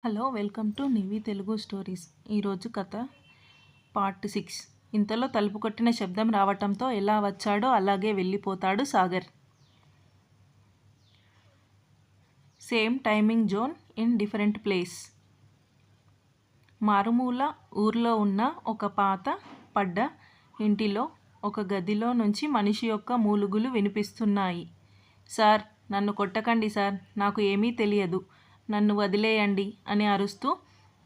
Hello welcome to నివి Telugu stories. ఈరోజు కథ part 6. ఇంతలో తలుపు కొట్టిన శబ్దం రావటంతో ఎలా వచ్చాడో అలాగే వెళ్ళిపోతాడు Sagar. Same timing zone in different place. మారుమూల ఊర్లో ఉన్న ఒక పాత పడ్డ ఇంటిలో ఒక గదిలో నుంచి మనిషి యొక్క మూలుగులు వినిపిస్తున్నాయి. సార్, నన్ను కొట్టకండి సార్, నాకు ఏమీ తెలియదు, నన్ను వదిలేయండి అని అరుస్తూ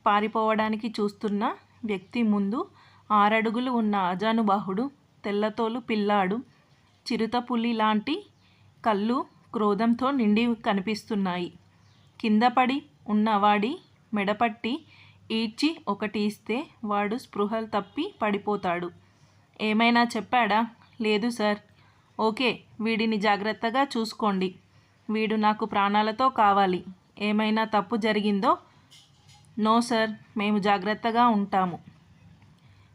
పారిపోవడానికి చూస్తున్న వ్యక్తి ముందు 6 అడుగులు ఉన్న ఆజానుబాహుడు తెల్లతోలు పిల్లాడు చిరుతపులి లాంటి కళ్ళు క్రోధంతో నిండి కనిపిస్తున్నాయి. కిందపడి ఉన్నవాడి మెడపట్టి ఈడ్చి ఒకటి ఇస్తే వాడు స్పృహలు తప్పి పడిపోతాడు. ఏమైనా చెప్పాడా? లేదు సార్. ఓకే, వీడిని జాగ్రత్తగా చూసుకోండి, వీడు నాకు ప్రాణాలతో కావాలి. ఏమైనా తప్పు జరిగిందో? నో సార్, మేము జాగ్రత్తగా ఉంటాము.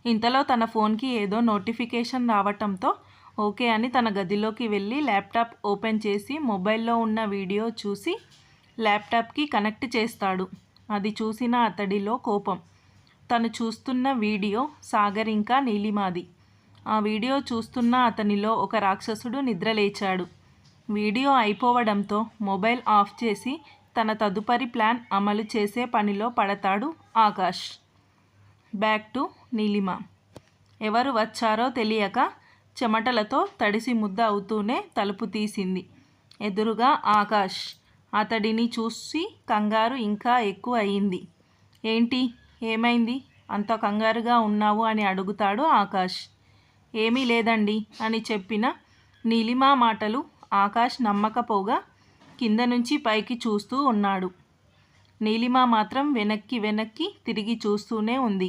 ఇంతలో తన ఫోన్కి ఏదో నోటిఫికేషన్ రావటంతో ఓకే అని తన గదిలోకి వెళ్ళి ల్యాప్టాప్ ఓపెన్ చేసి మొబైల్లో ఉన్న వీడియో చూసి ల్యాప్టాప్కి కనెక్ట్ చేస్తాడు. అది చూసిన అతడిలో కోపం. తను చూస్తున్న వీడియో సాగర్ ఇంకా నీలిమాది. ఆ వీడియో చూస్తున్న అతనిలో ఒక రాక్షసుడు నిద్రలేచాడు. వీడియో అయిపోవడంతో మొబైల్ ఆఫ్ చేసి తన తదుపరి ప్లాన్ అమలు చేసే పనిలో పడతాడు ఆకాష్. Back to Neelima. ఎవరు వచ్చారో తెలియక చెమటలతో తడిసి ముద్ద అవుతూనే తలుపు తీసింది. ఎదురుగా ఆకాష్. అతడిని చూసి కంగారు ఇంకా ఎక్కువ అయింది. ఏంటి, ఏమైంది, అంత కంగారుగా ఉన్నావు అని అడుగుతాడు ఆకాష్. ఏమీ లేదండి అని చెప్పిన నీలిమ మాటలు ఆకాష్ నమ్మకపోగా కింద నుంచి పైకి చూస్తూ ఉన్నాడు. నీలిమ మాత్రం వెనక్కి తిరిగి చూస్తూనే ఉంది.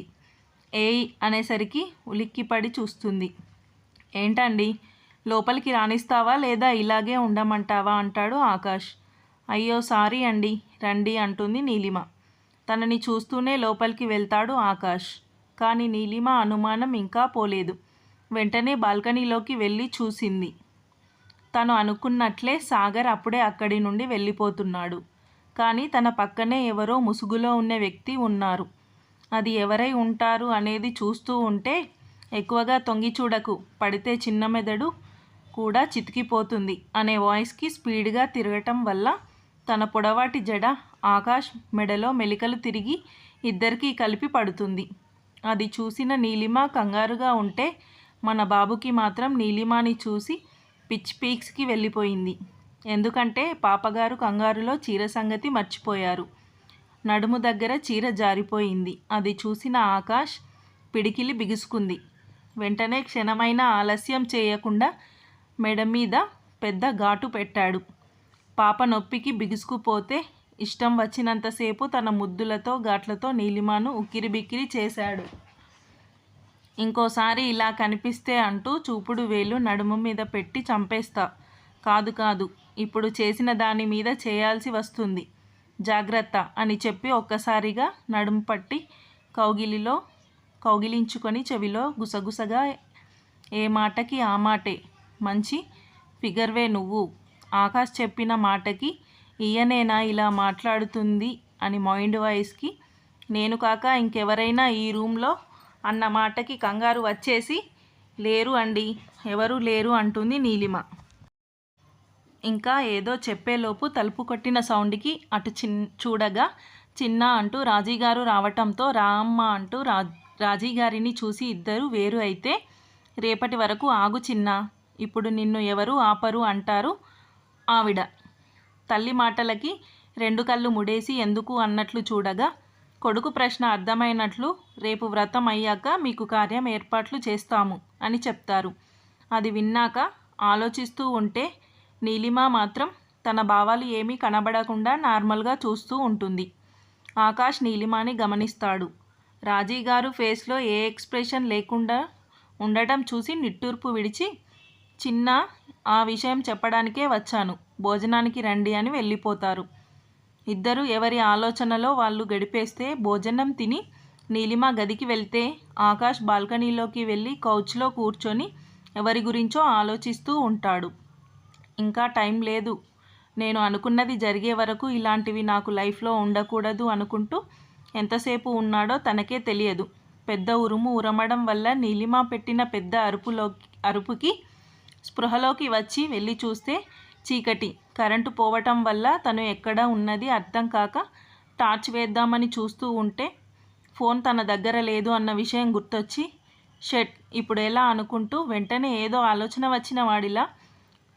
ఏయ్ అనేసరికి ఉలిక్కిపడి చూస్తుంది. ఏంటండి, లోపలికి రానిస్తావా లేదా ఇలాగే ఉండమంటావా అంటాడు ఆకాష్. అయ్యో సారీ అండి, రండి అంటుంది నీలిమ. తనని చూస్తూనే లోపలికి వెళ్తాడు ఆకాష్. కానీ నీలిమ అనుమానం ఇంకా పోలేదు. వెంటనే బాల్కనీలోకి వెళ్ళి చూసింది. తను అనుకున్నట్లే సాగర్ అప్పుడే అక్కడి నుండి వెళ్ళిపోతున్నాడు. కానీ తన పక్కనే ఎవరో ముసుగులో ఉన్న వ్యక్తి ఉన్నారు. అది ఎవరై ఉంటారు అనేది చూస్తూ ఉంటే ఎక్కువగా తొంగి చూడకు, పడితే చిన్న మెదడు కూడా చితికిపోతుంది అనే వాయిస్కి స్పీడ్గా తిరగటం వల్ల తన పొడవాటి జడ ఆకాష్ మెడలో మెలికలు తిరిగి ఇద్దరికీ కలిపి పడుతుంది. అది చూసిన నీలిమ కంగారుగా ఉంటే మన బాబుకి మాత్రం నీలిమని చూసి పిచ్ పీక్స్కి వెళ్ళిపోయింది. ఎందుకంటే పాపగారు కంగారులో చీర సంగతి మర్చిపోయారు. నడుము దగ్గర చీర జారిపోయింది. అది చూసిన ఆకాష్ పిడికిలి బిగుసుకుంది. వెంటనే క్షణమైనా ఆలస్యం చేయకుండా మెడ మీద పెద్ద ఘాటు పెట్టాడు. పాప నొప్పికి బిగుసుకుపోతే ఇష్టం వచ్చినంతసేపు తన ముద్దులతో ఘాట్లతో నీలిమను ఉక్కిరిబిక్కిరి చేశాడు. ఇంకోసారి ఇలా కనిపిస్తే అంటూ చూపుడు వేలు నడుము మీద పెట్టి చంపేస్తా. కాదు, ఇప్పుడు చేసిన దాని మీద చేయాల్సి వస్తుంది, జాగ్రత్త అని చెప్పి ఒక్కసారిగా నడుము పట్టి కౌగిలించుకొని చెవిలో గుసగుసగా ఏ మాటకి ఆ మాటే. మంచి ఫిగర్వే నువ్వు. ఆకాష్ చెప్పిన మాటకి ఈయనేనా ఇలా మాట్లాడుతుంది అని మైండ్ వాయిస్కి నేను కాక ఇంకెవరైనా ఈ రూమ్లో అన్న మాటకి కంగారు వచ్చేసి లేరు అండి, ఎవరూ లేరు అంటుంది నీలిమ. ఇంకా ఏదో చెప్పేలోపు తలుపు కొట్టిన సౌండ్కి అటు చూడగా చిన్న అంటూ రాజీగారు రావటంతో రామ్మ అంటూ రాజీగారిని చూసి ఇద్దరు వేరు అయితే, రేపటి వరకు ఆగు చిన్న, ఇప్పుడు నిన్ను ఎవరు ఆపరు అంటారు ఆవిడ. తల్లి మాటలకి 2 కళ్ళు ముడేసి ఎందుకు అన్నట్లు చూడగా కొడుకు ప్రశ్న అర్థమైనట్లు రేపు వ్రతం అయ్యాక మీకు కార్యం ఏర్పాట్లు చేస్తాము అని చెప్తారు. అది విన్నాక ఆలోచిస్తూ ఉంటే నీలిమ మాత్రం తన భావాలు ఏమీ కనబడకుండా నార్మల్గా చూస్తూ ఉంటుంది. ఆకాష్ నీలిమని గమనిస్తాడు. రాజీగారు ఫేస్లో ఏ ఎక్స్ప్రెషన్ లేకుండా ఉండటం చూసి నిట్టూర్పు విడిచి చిన్న, ఆ విషయం చెప్పడానికే వచ్చాను, భోజనానికి రండి అని వెళ్ళిపోతారు. ఇద్దరు ఎవరి ఆలోచనలో వాళ్ళు గడిపేస్తే భోజనం తిని నీలిమ గదికి వెళ్తే ఆకాష్ బాల్కనీలోకి వెళ్ళి కౌచ్లో కూర్చొని ఎవరి గురించో ఆలోచిస్తూ ఉంటాడు. ఇంకా టైం లేదు, నేను అనుకున్నది జరిగే వరకు ఇలాంటివి నాకు లైఫ్లో ఉండకూడదు అనుకుంటూ ఎంతసేపు ఉన్నాడో తనకే తెలియదు. పెద్ద ఉరుము ఉరమడం వల్ల నీలిమ పెట్టిన పెద్ద అరుపుకి స్పృహలోకి వచ్చి వెళ్ళి చూస్తే చీకటి. కరెంటు పోవటం వల్ల తను ఎక్కడ ఉన్నది అర్థం కాక టార్చ్ వేద్దామని చూస్తూ ఉంటే ఫోన్ తన దగ్గర లేదు అన్న విషయం గుర్తొచ్చి షెట్ ఇప్పుడు ఎలా అనుకుంటూ వెంటనే ఏదో ఆలోచన వచ్చిన వాడిలా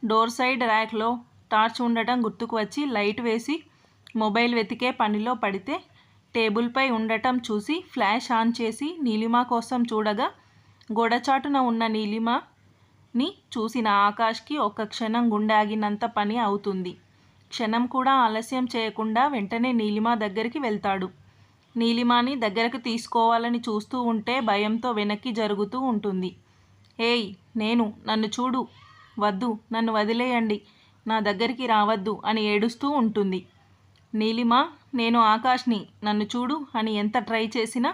డోర్ సైడ్ ర్యాక్లో టార్చ్ ఉండటం గుర్తుకు వచ్చి లైట్ వేసి మొబైల్ వెతికే పనిలో పడితే టేబుల్పై ఉండటం చూసి ఫ్లాష్ ఆన్ చేసి నీలిమ కోసం చూడగా గోడచాటున ఉన్న నీలిమని చూసిన ఆకాష్కి ఒక్క క్షణం గుండె ఆగినంత పని అవుతుంది. క్షణం కూడా ఆలస్యం చేయకుండా వెంటనే నీలిమ దగ్గరికి వెళ్తాడు. నీలిమని దగ్గరకు తీసుకోవాలని చూస్తూ ఉంటే భయంతో వెనక్కి జరుగుతూ ఉంటుంది. ఏయ్ నన్ను చూడు, వద్దు, నన్ను వదిలేయండి, నా దగ్గరికి రావద్దు అని ఏడుస్తూ ఉంటుంది. నీలిమ నేను ఆకాష్ని, నన్ను చూడు అని ఎంత ట్రై చేసినా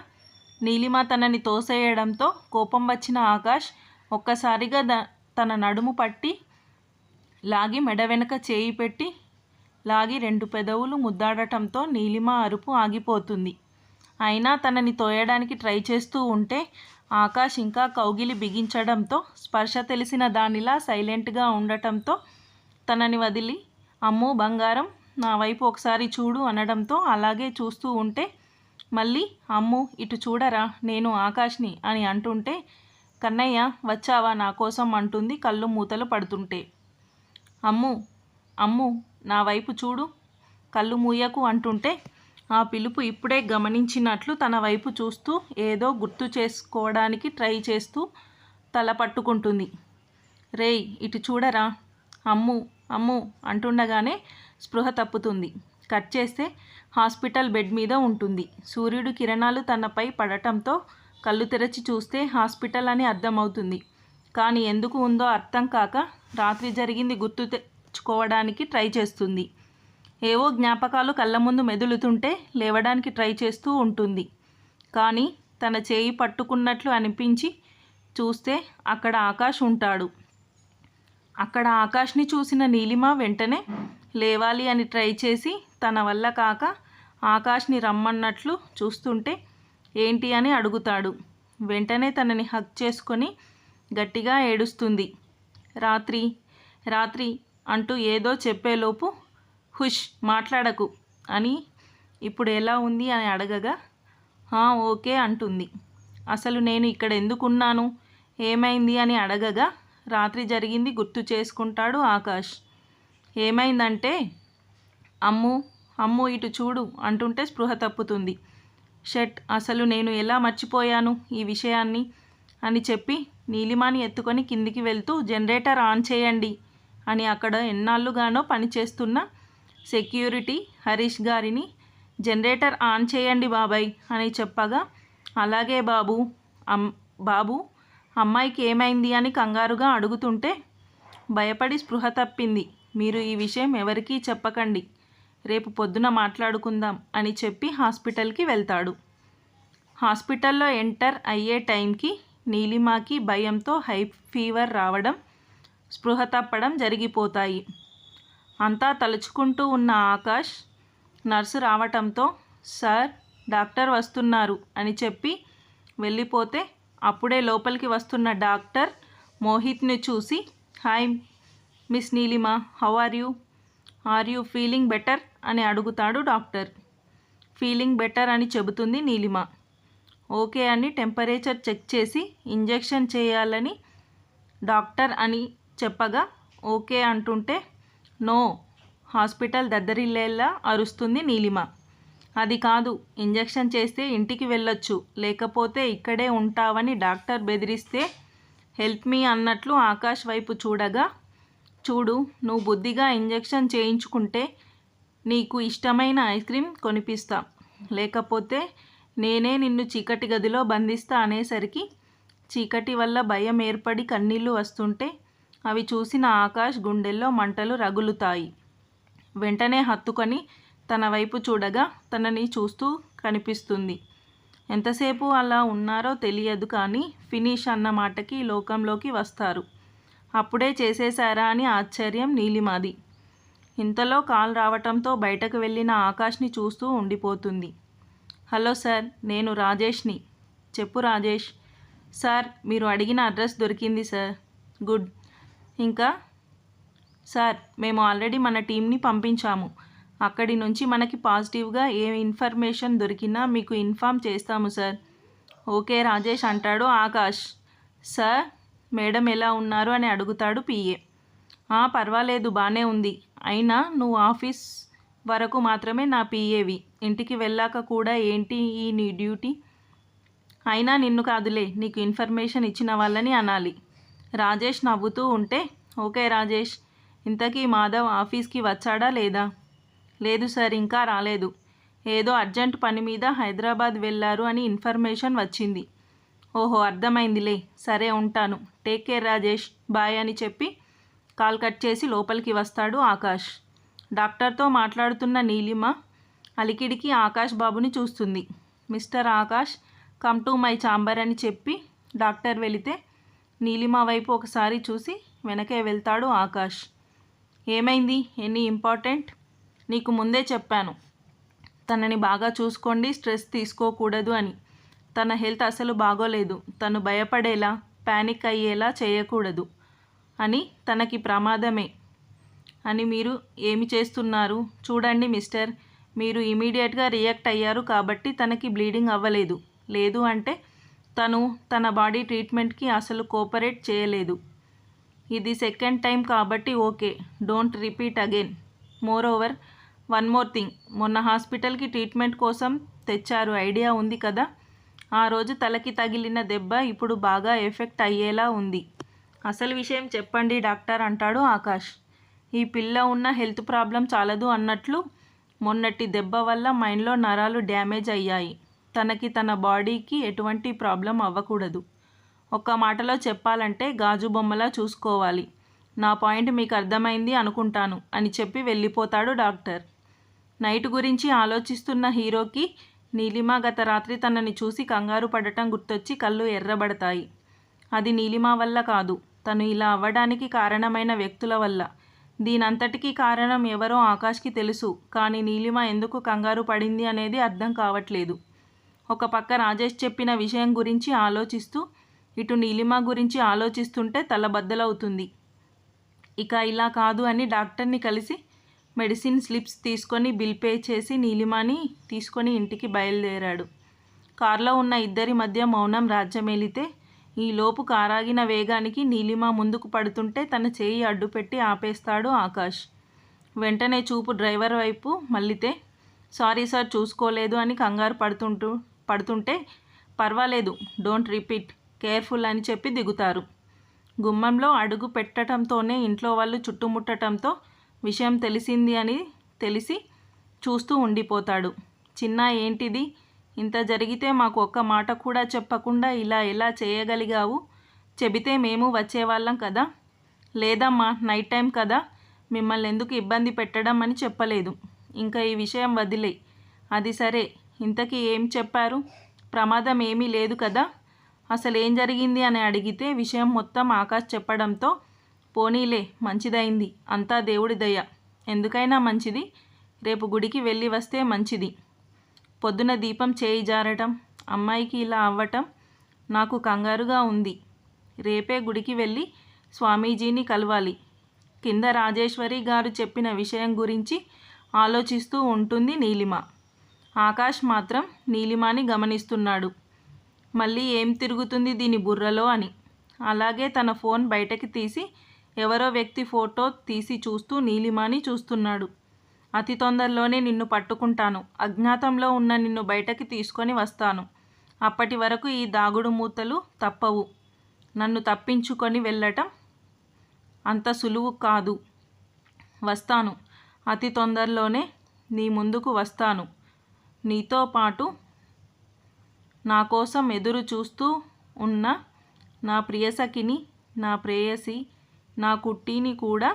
నీలిమ తనని తోసేయడంతో కోపం వచ్చిన ఆకాష్ ఒక్కసారిగా తన నడుము పట్టి లాగి మెడ వెనక చేయి పెట్టి లాగి 2 పెదవులు ముద్దాడటంతో నీలిమ అరుపు ఆగిపోతుంది. అయినా తనని తోయడానికి ట్రై చేస్తూ ఉంటే ఆకాష్ ఇంకా కౌగిలి బిగించడంతో స్పర్శ తెలిసిన దానిలా సైలెంట్గా ఉండటంతో తనని వదిలి అమ్మో బంగారం నా వైపు ఒకసారి చూడు అనడంతో అలాగే చూస్తూ ఉంటే మళ్ళీ అమ్ము ఇటు చూడరా నేను ఆకాష్ని అని అంటుంటే కన్నయ్య వచ్చావా నా కోసం అంటుంది కళ్ళు మూతలు పడుతుంటే. అమ్ము నా వైపు చూడు, కళ్ళు మూయకు అంటుంటే ఆ పిలుపు ఇప్పుడే గమనించినట్లు తన వైపు చూస్తూ ఏదో గుర్తు చేసుకోవడానికి ట్రై చేస్తూ తల పట్టుకుంటుంది. రేయ్ ఇటు చూడరా, అమ్ము అంటుండగానే స్పృహ తప్పుతుంది. కట్ చేస్తే హాస్పిటల్ బెడ్ మీద ఉంటుంది. సూర్యుడు కిరణాలు తనపై పడటంతో కళ్ళు తెరచి చూస్తే హాస్పిటల్ అని అర్థమవుతుంది. కానీ ఎందుకు ఉందో అర్థం కాక రాత్రి జరిగింది గుర్తు తెచ్చుకోవడానికి ట్రై చేస్తుంది. ఏవో జ్ఞాపకాలు కళ్ళ ముందు మెదులుతుంటే లేవడానికి ట్రై చేస్తూ ఉంటుంది. కానీ తన చేయి పట్టుకున్నట్లు అనిపించి చూస్తే అక్కడ ఆకాష్ ఉంటాడు. అక్కడ ఆకాష్ని చూసిన నీలిమ వెంటనే లేవాలి అని ట్రై చేసి తన వల్ల కాక ఆకాష్ని రమ్మన్నట్లు చూస్తుంటే ఏంటి అని అడుగుతాడు. వెంటనే తనని హగ్ చేసుకొని గట్టిగా ఏడుస్తుంది. రాత్రి అంటూ ఏదో చెప్పేలోపు హుష్ మాట్లాడకు అని ఇప్పుడు ఎలా ఉంది అని అడగగా ఓకే అంటుంది. అసలు నేను ఇక్కడ ఎందుకున్నాను, ఏమైంది అని అడగగా రాత్రి జరిగింది గుర్తు చేసుకుంటాడు ఆకాష్. ఏమైందంటే అమ్ము ఇటు చూడు అంటుంటే స్పృహ తప్పుతుంది. షట్ అసలు నేను ఎలా మర్చిపోయాను ఈ విషయాన్ని అని చెప్పి నీలిమాని ఎత్తుకొని కిందికి వెళ్తూ జనరేటర్ ఆన్ చేయండి అని అక్కడ ఎన్నాళ్ళుగానో పనిచేస్తున్న సెక్యూరిటీ హరీష్ గారిని జనరేటర్ ఆన్ చేయండి బాబాయ్ అని చెప్పగా అలాగే బాబు అమ్మాయికి ఏమైంది అని కంగారుగా అడుగుతుంటే భయపడి స్పృహ తప్పింది, మీరు ఈ విషయం ఎవరికీ చెప్పకండి, రేపు పొద్దున మాట్లాడుకుందాం అని చెప్పి హాస్పిటల్కి వెళ్తాడు. హాస్పిటల్లో ఎంటర్ అయ్యే టైంకి నీలిమకి భయంతో హై ఫీవర్ రావడం, స్పృహ తప్పడం జరిగిపోతాయి. అంతా తలుచుకుంటూ ఉన్న ఆకాష్ నర్సు రావటంతో సార్ డాక్టర్ వస్తున్నారు అని చెప్పి వెళ్ళిపోతే అప్పుడే లోపలికి వస్తున్న డాక్టర్ మోహిత్ని చూసి hi miss Neelima, how are you feeling better అని అడుగుతాడు డాక్టర్. ఫీలింగ్ బెటర్ అని చెబుతుంది నీలిమ. ఓకే అని టెంపరేచర్ చెక్ చేసి ఇంజెక్షన్ చేయాలని డాక్టర్ అని చెప్పగా ఓకే అంటుంటే నో హాస్పిటల్ దద్దరిల్లేలా అరుస్తుంది నీలిమ. అది కాదు, ఇంజెక్షన్ చేస్తే ఇంటికి వెళ్ళొచ్చు, లేకపోతే ఇక్కడే ఉంటావని డాక్టర్ బెదిరిస్తే హెల్ప్ మీ అన్నట్లు ఆకాష్ వైపు చూడగా చూడు నువ్వు బుద్ధిగా ఇంజెక్షన్ చేయించుకుంటే నీకు ఇష్టమైన ఐస్ క్రీమ్ కొనిపిస్తా, లేకపోతే నేనే నిన్ను చీకటి గదిలో బంధిస్తా అనేసరికి చీకటి వల్ల భయం ఏర్పడి కన్నీళ్లు వస్తుంటే అవి చూసిన ఆకాష్ గుండెల్లో మంటలు రగులుతాయి. వెంటనే హత్తుకొని తన వైపు చూడగా తనని చూస్తూ కనిపిస్తుంది. ఎంతసేపు అలా ఉన్నారో తెలియదు కానీ ఫినిష్ అన్న మాటకి లోకంలోకి వస్తారు. అప్పుడే చేసేశారా అని ఆశ్చర్యం నీలిమది. ఇంతలో కాల్ రావటంతో బయటకు వెళ్ళిన ఆకాష్ని చూస్తూ ఉండిపోతుంది. హలో సార్, నేను రాజేష్ని. చెప్పు రాజేష్. సార్, మీరు అడిగిన అడ్రస్ దొరికింది సార్. గుడ్. ఇంకా సార్, మేము ఆల్రెడీ మన టీంని పంపించాము. అక్కడి నుంచి మనకి పాజిటివ్గా ఏ ఇన్ఫర్మేషన్ దొరికినా మీకు ఇన్ఫామ్ చేస్తాము సార్. ఓకే రాజేష్ అంటాడు ఆకాష్. సార్, మేడం ఎలా ఉన్నారు అని అడుగుతాడు పిఏ. పర్వాలేదు, బాగానే ఉంది. అయినా నువ్వు ఆఫీస్ వరకు మాత్రమే నా పిఏవి. ఇంటికి వెళ్ళాక కూడా ఏంటి ఈ నీ డ్యూటీ? అయినా నిన్ను కాదులే, నీకు ఇన్ఫర్మేషన్ ఇచ్చిన వాళ్ళని అనాలి. రాజేష్ నవ్వుతూ ఉంటే, ఓకే రాజేష్. ఇంతకీ మాధవ్ ఆఫీస్కి వచ్చాడా లేదా? లేదు సార్, ఇంకా రాలేదు. ఏదో అర్జెంట్ పని మీద హైదరాబాద్ వెళ్ళారు అని ఇన్ఫర్మేషన్ వచ్చింది. ఓహో, అర్థమైందిలే. సరే ఉంటాను. టేక్ కేర్ రాజేష్, బాయ్ అని చెప్పి కాల్ కట్ చేసి లోపలికి వస్తాడు ఆకాష్. డాక్టర్తో మాట్లాడుతున్న నీలిమ అలికిడికి ఆకాష్ బాబుని చూస్తుంది. Mister Akash, come to my chamber అని చెప్పి డాక్టర్ వెళితే నీలిమ వైపు ఒకసారి చూసి వెనకే వెళ్తాడు ఆకాష్. ఏమైంది? Any important? నీకు ముందే చెప్పాను తనని బాగా చూసుకోండి, స్ట్రెస్ తీసుకోకూడదు అని. తన హెల్త్ అసలు బాగోలేదు. తను భయపడేలా, ప్యానిక్ అయ్యేలా చేయకూడదు అని. తనకి ప్రమాదమే అని మీరు ఏమి చేస్తున్నారు? చూడండి మిస్టర్, మీరు ఇమీడియట్గా రియాక్ట్ అయ్యారు కాబట్టి తనకి బ్లీడింగ్ అవ్వలేదు. లేదు అంటే తను తన బాడీ ట్రీట్మెంట్కి అసలు కోఆపరేట్ చేయలేదు. ఇది సెకండ్ టైం కాబట్టి okay, don't repeat again. More over one more thing, మొన్న హాస్పిటల్కి ట్రీట్మెంట్ కోసం తెచ్చారు, ఐడియా ఉంది కదా? ఆ రోజు తలకి తగిలిన దెబ్బ ఇప్పుడు బాగా ఎఫెక్ట్ అయ్యేలా ఉంది. అసలు విషయం చెప్పండి డాక్టర్ అంటాడు ఆకాష్. ఈ పిల్ల ఉన్న హెల్త్ ప్రాబ్లం చాలదు అన్నట్లు మొన్నటి దెబ్బ వల్ల మైండ్లో నరాలు డ్యామేజ్ అయ్యాయి. తనకి తన బాడీకి ఎటువంటి ప్రాబ్లం అవ్వకూడదు. ఒక్క మాటలో చెప్పాలంటే గాజు బొమ్మలా చూసుకోవాలి. నా పాయింట్ మీకు అర్థమైంది అనుకుంటాను అని చెప్పి వెళ్ళిపోతాడు డాక్టర్. నైట్ గురించి ఆలోచిస్తున్న హీరోకి నీలిమ గత రాత్రి తనని చూసి కంగారు పడటం గుర్తొచ్చి కళ్ళు ఎర్రబడతాయి. అది నీలిమ వల్ల కాదు, తను ఇలా అవ్వడానికి కారణమైన వ్యక్తుల వల్ల. దీనంతటికీ కారణం ఎవరో ఆకాష్కి తెలుసు, కానీ నీలిమ ఎందుకు కంగారు పడింది అనేది అర్థం కావట్లేదు. ఒక పక్క రాజేష్ చెప్పిన విషయం గురించి ఆలోచిస్తూ ఇటు నీలిమ గురించి ఆలోచిస్తుంటే తలబద్దలవుతుంది. ఇక ఇలా కాదు అని డాక్టర్ని కలిసి మెడిసిన్ స్లిప్స్ తీసుకొని బిల్ పే చేసి నీలిమని తీసుకొని ఇంటికి బయలుదేరాడు. కారులో ఉన్న ఇద్దరి మధ్య మౌనం రాజ్యమేలితే ఈలోపు కారాగిన వేగానికి నీలిమ ముందుకు పడుతుంటే తన చేయి అడ్డుపెట్టి ఆపేస్తాడు ఆకాష్. వెంటనే చూపు డ్రైవర్ వైపు మళ్ళితే, సారీ సార్, చూసుకోలేదు అని కంగారు పడుతుంటే పర్వాలేదు, డోంట్ రిపీట్, కేర్ఫుల్ అని చెప్పి దిగుతారు. గుమ్మంలో అడుగు పెట్టడంతోనే ఇంట్లో వాళ్ళు చుట్టుముట్టడంతో విషయం తెలిసింది అని తెలిసి చూస్తూ ఉండిపోతాడు. చిన్న, ఏంటిది? ఇంత జరిగితే మాకు ఒక్క మాట కూడా చెప్పకుండా ఇలా ఎలా చేయగలిగావు? చెబితే మేము వచ్చేవాళ్ళం కదా. లేదమ్మా, నైట్ టైం కదా, మిమ్మల్ని ఎందుకు ఇబ్బంది పెట్టడం అని చెప్పలేదు. ఇంకా ఈ విషయం వదిలే. అది సరే, ఇంతకీ ఏం చెప్పారు? ప్రమాదం ఏమీ లేదు కదా? అసలు ఏం జరిగింది అని అడిగితే విషయం మొత్తం ఆకాష్ చెప్పడంతో, పోనీలే, మంచిదైంది, అంతా దేవుడి దయ. ఎందుకైనా మంచిది, రేపు గుడికి వెళ్ళి వస్తే మంచిది. పొద్దున దీపం చేయి జారటం, అమ్మాయికి ఇలా అవ్వటం నాకు కంగారుగా ఉంది. రేపే గుడికి వెళ్ళి స్వామీజీని కలవాలి. కింద రాజేశ్వరి గారు చెప్పిన విషయం గురించి ఆలోచిస్తూ ఉంటుంది నీలిమ. ఆకాష్ మాత్రం నీలిమని గమనిస్తున్నాడు. మళ్ళీ ఏం తిరుగుతుంది దీని బుర్రలో అని. అలాగే తన ఫోన్ బయటకి తీసి ఎవరో వ్యక్తి ఫోటో తీసి చూస్తూ నీలిమని చూస్తున్నాడు. అతి తొందరలోనే నిన్ను పట్టుకుంటాను. అజ్ఞాతంలో ఉన్న నిన్ను బయటకి తీసుకొని వస్తాను. అప్పటి వరకు ఈ దాగుడు మూతలు తప్పవు. నన్ను తప్పించుకొని వెళ్ళటం అంత సులువు కాదు. వస్తాను, అతి తొందరలోనే నీ ముందుకు వస్తాను. నీతో పాటు నా కోసం ఎదురు చూస్తూ ఉన్న నా ప్రియసఖిని, నా ప్రేయసి, నా కుట్టిని కూడా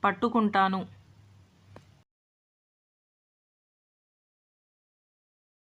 పట్టుకుంటాను.